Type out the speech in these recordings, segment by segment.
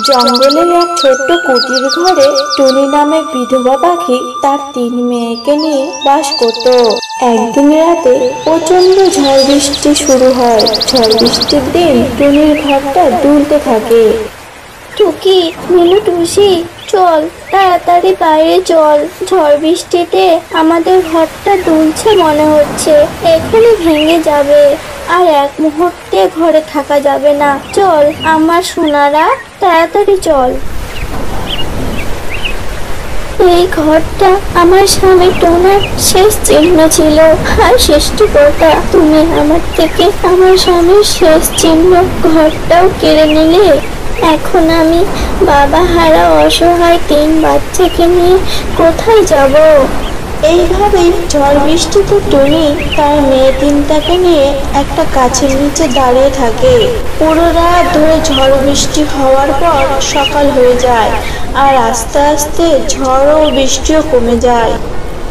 জঙ্গলের এক ছোট্ট কুটির ঘরে টুনি নামে বিধবা পাখি তার 3 মেয়েকে নিয়ে বাস করত। একদিন রাতে প্রচন্ড ঝড় বৃষ্টি শুরু হয়। ঝড় বৃষ্টির দিন টুনির ঘরটা দুলতে থাকে। টুকি, মিনু, টুসি, চল তাড়াতাড়ি বাইরে চল। ঝড় বৃষ্টিতে আমাদের ঘরটা দুলছে মনে হচ্ছে, এখনই ভেঙে যাবে। আর এক মুহূর্তে ঘরে থাকা যাবে না। চল আমার সোনারা, তাড়াতাড়ি চল। এই ঘরটা আমার স্বামী টোনার শেষ চিহ্ন ছিল। আর সৃষ্টিকর্তা, তুমি আমার থেকে আমার স্বামীর শেষ চিহ্ন ঘরটাও কেড়ে নিলে। এখন আমি বাবা হারা অসহায় 3 বাচ্চাকে নিয়ে কোথায় যাব? এইভাবেই ঝড় বৃষ্টিতে টুনি তার মেয়ে 3টাকে নিয়ে একটা গাছের নিচে দাঁড়িয়ে থাকে। পুরো রাত ধরে ঝড় বৃষ্টি হওয়ার পর সকাল হয়ে যায়, আর আস্তে আস্তে ঝড় ও বৃষ্টিও কমে যায়।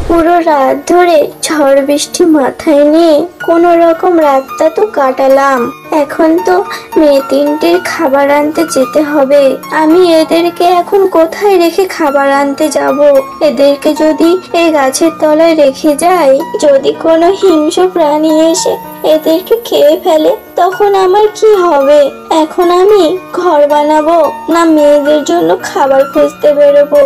পুরো রাত ধরে ঝড় বৃষ্টি মাথায় নিয়ে কোনো রকম রাতটা তো কাটালাম। এখন তো মেয়ে 3টের খাবার আনতে যেতে হবে। আমি এদেরকে এখন কোথায় রেখে খাবার আনতে যাব? এদেরকে যদি এই গাছের তলায় রেখে যাই, যদি কোনো হিংস্র প্রাণী এসে এদেরকে খেয়ে ফেলে, তখন আমার কি হবে? এখন আমি ঘর বানাবো না মেয়েদের জন্য খাবার খুঁজতে বেরোবো?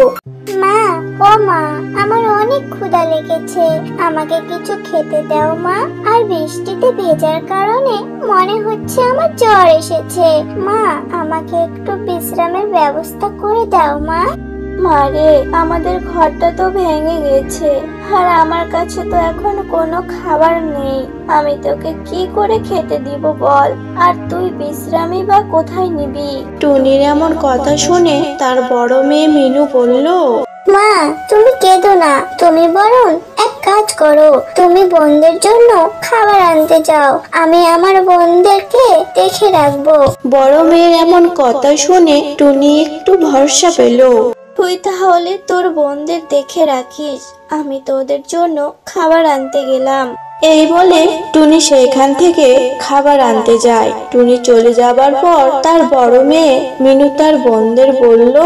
মা, ও মা, আমার অনেক ক্ষুধা লেগেছে, আমাকে কিছু খেতে দাও মা। আর বৃষ্টিতে ভেজার কারণে মনে হচ্ছে আমার জ্বর এসেছে। মা, আমাকে একটু বিশ্রামের ব্যবস্থা করে দাও মা। মারে, আমাদের ঘরটা তো ভেঙে গেছে, আর আমার কাছে তো এখন কোনো খাবার নেই। আমি তোকে কি করে খেতে দিব বল? আর তুই বিশ্রামই বা কোথায় নিবি? টুনির এমন কথা শুনে তার বড় মেয়ে মিনু বলল, মা, তুমি কেঁদো না, তুমি বরং এক কাজ করো, তুমি বোনদের জন্য খাবার আনতে যাও, আমি আমার বোনদেরকে দেখে রাখবো। বড় মেয়ের এমন কথা শুনে টুনি একটু ভরসা পেল। তুই তাহলে তোর বোনদের দেখে রাখিস, আমি তোদের জন্য খাবার আনতে গেলাম। এই বলে টুনি সেখান থেকে খাবার আনতে যায়। টুনি চলে যাবার পর তার বড় মেয়ে মিনু তার বোনদের বলল,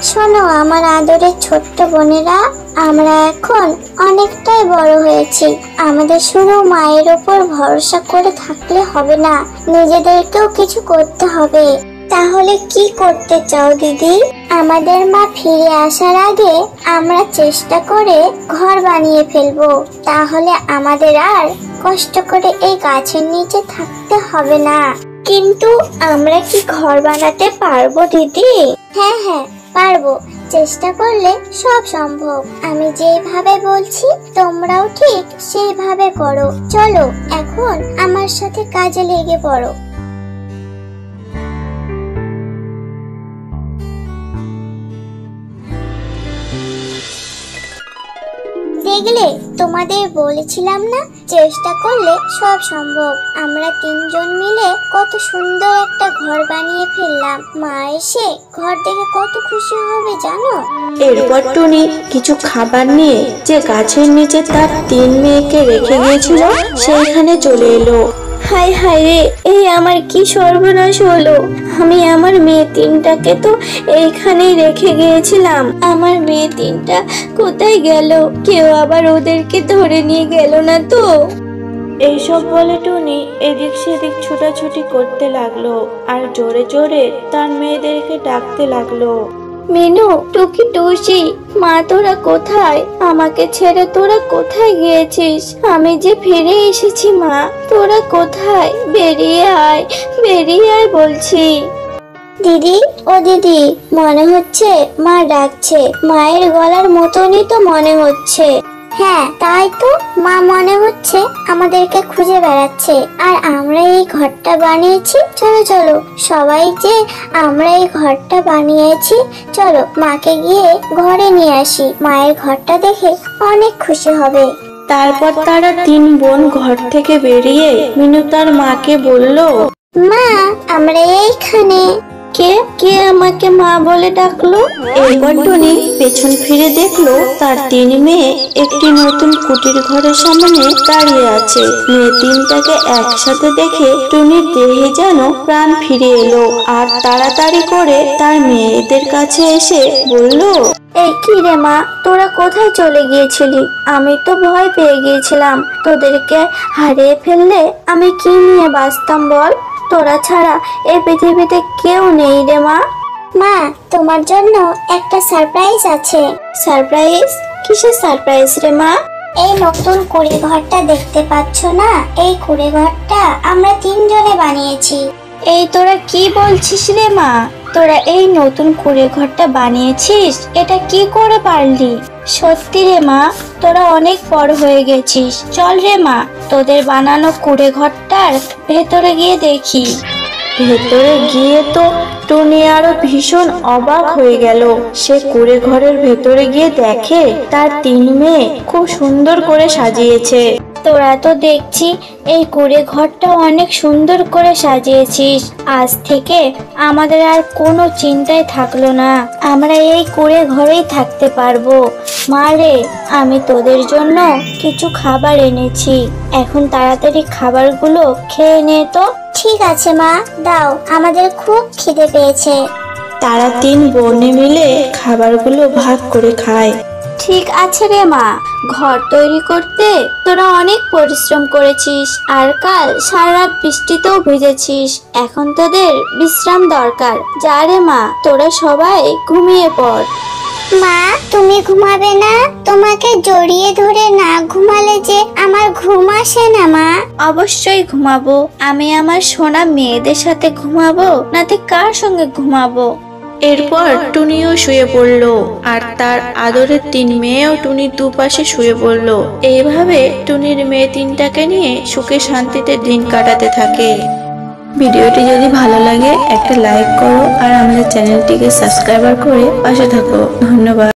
শোনো আমার আদরের ছোট্ট বোনেরা, আমরা এখন অনেকটাই বড় হয়েছি। আমাদের শুধু মায়ের ওপর ভরসা করে থাকলে হবে না, নিজেদেরকেও কিছু করতে হবে। তাহলে কি করতে চাও দিদি? আমাদের মা ফিরে আসার আগে আমরা চেষ্টা করে ঘর বানিয়ে ফেলবো, তাহলে আমাদের আর কষ্ট করে এই গাছের নিচে থাকতে হবে না। কিন্তু আমরা কি ঘর বানাতে পারবো দিদি? হ্যাঁ হ্যাঁ পারবো, চেষ্টা করলে সব সম্ভব। আমি যেভাবে বলছি তোমরাও ঠিক সেইভাবে করো। চলো এখন আমার সাথে কাজে লেগে পড়ো। দেখলে, তোমাদের বলেছিলাম না, চেষ্টা করলে সব সম্ভব। আমরা 3জন মিলে কত সুন্দর একটা ঘর বানিয়ে ফেললাম। মা এসে ঘর দেখে কত খুশি হবে জানো? এরপর টুনি কিছু খাবার নিয়ে যে গাছের নিচে তার 3 মেয়েকে রেখে গিয়েছিল সেইখানে চলে এলো। হায় হায় রে, এই আমার কি সর্বনাশ হলো! আমি আমার মেয়ে 3টাকে তো এইখানেই রেখে গিয়েছিলাম। আমার মেয়ে 3টা কোথায় গেল? কেউ আবার ওদেরকে ধরে নিয়ে গেল না তো? এইসব বলে টুনি এদিক সেদিক ছোটাছুটি করতে লাগলো আর জোরে জোরে তার মেয়েদেরকে ডাকতে লাগলো। মিনু, টুকি, টুসি, মা তোরা কোথায়? আমাকে ছেড়ে তোরা কোথায় গিয়েছিস? আমি যে ফিরে এসেছি মা, তোরা কোথায়? বেরিয়ে আয়, বেরিয়ে আয় বলছি। দিদি, ও দিদি, মনে হচ্ছে মা ডাকছে। মায়ের গলার মতনই তো মনে হচ্ছে। হ্যাঁ তাই তো, মা মনে হচ্ছে আমাদেরকে খুঁজে বেড়াচ্ছে। আর আমরা এই ঘরটা বানিয়েছি। চলো চলো সবাই, যে আমরা এই ঘরটা বানিয়েছি, চলো মাকে গিয়ে ঘরে নিয়ে আসি। মায়ের ঘরটা দেখে অনেক খুশি হবে। তারপর তারা 3 বোন ঘর থেকে বেরিয়ে মিনু তার মাকে বলল, মা, আমরা এইখানে। কে কে আমাকে মা বলে ডাকলো? এরপর টুনি পেছন ফিরে দেখলো তার 3 মেয়ে একটি নতুন কুটির ঘরের সামনে দাঁড়িয়ে আছে। মেয়ে 3টাকে একসাথে দেখে টুনির দেহে যেন প্রাণ ফিরে এলো, আর তাড়াতাড়ি করে তার মেয়েদের কাছে এসে বলল, এই কি রে মা, তোরা কোথায় চলে গিয়েছিলি? আমি তো ভয় পেয়ে গিয়েছিলাম। তোদেরকে হারিয়ে ফেললে আমি কি নিয়ে বাঁচতাম বল? তোরা ছাড়া এই পৃথিবীতে কেউ নেই রে মা। মা, তোমার জন্য একটা সারপ্রাইজ আছে। সারপ্রাইজ? কিসের সারপ্রাইজ রে মা? এই নতুন কুড়ে ঘরটা দেখতে পাচ্ছ না? এই কুড়ে ঘরটা আমরা 3 জনে বানিয়েছি। এই তোরা কি বলছিস রে মা? তোরা এই নতুন কুড়ে ঘরটা বানিয়েছিস? এটা কি করে পারলি? সত্যি রে মা, তোরা অনেক বড় হয়ে গেছিস। চল রে মা, তোদের বানানো কুড়ে ঘরটার ভেতরে গিয়ে দেখি। ভেতরে গিয়ে তো টুনি আরো ভীষণ অবাক হয়ে গেল। সে কুঁড়ে ঘরের ভেতরে গিয়ে দেখে তার 3 মেয়ে খুব সুন্দর করে সাজিয়েছে। তোরা তো দেখছি এই কুঁড়ে ঘরটা অনেক সুন্দর করে সাজিয়েছিস। আজ থেকে আমাদের আর কোনো চিন্তাই থাকলো না, আমরা এই কুঁড়ে ঘরেই থাকতে পারবো। মা রে, আমি তোদের জন্য কিছু খাবার এনেছি, এখন তাড়াতাড়ি খাবারগুলো খেয়ে নে তো। ঠিক আছে মা, দাও, আমাদের খুব খিদে পেয়েছে। তারা 3 বোনে মিলে খাবারগুলো ভাগ করে খায়। ঠিক আছে রে মা, ঘর তৈরি করতে তোরা অনেক পরিশ্রম করেছিস, আর কাল সারা রাত বৃষ্টিতেও ভিজেছিস। এখন তোদের বিশ্রাম দরকার। যা রে মা, তোরা সবাই ঘুমিয়ে পড়। মা, তুমি ঘুমাবে না? তোমাকে জড়িয়ে ধরে না ঘুমালে যে আমার ঘুম আসে না মা। অবশ্যই ঘুমাবো। আমি আমার সোনা মেয়েদের সাথে ঘুমাবো, নাতে কার সঙ্গে ঘুমাবো? এরপর টুনিও শুয়ে পড়ল, আর তার আদরের 3 মেয়েও টুনির দুপাশে শুয়ে পড়ল। এইভাবে টুনির মেয়ে 3টাকে নিয়ে সুখে শান্তিতে দিন কাটাতে থাকে। ভিডিওটি যদি ভালো লাগে একটা লাইক করো, আর আমাদের চ্যানেলটিকে সাবস্ক্রাইব করে পাশে থাকো। ধন্যবাদ।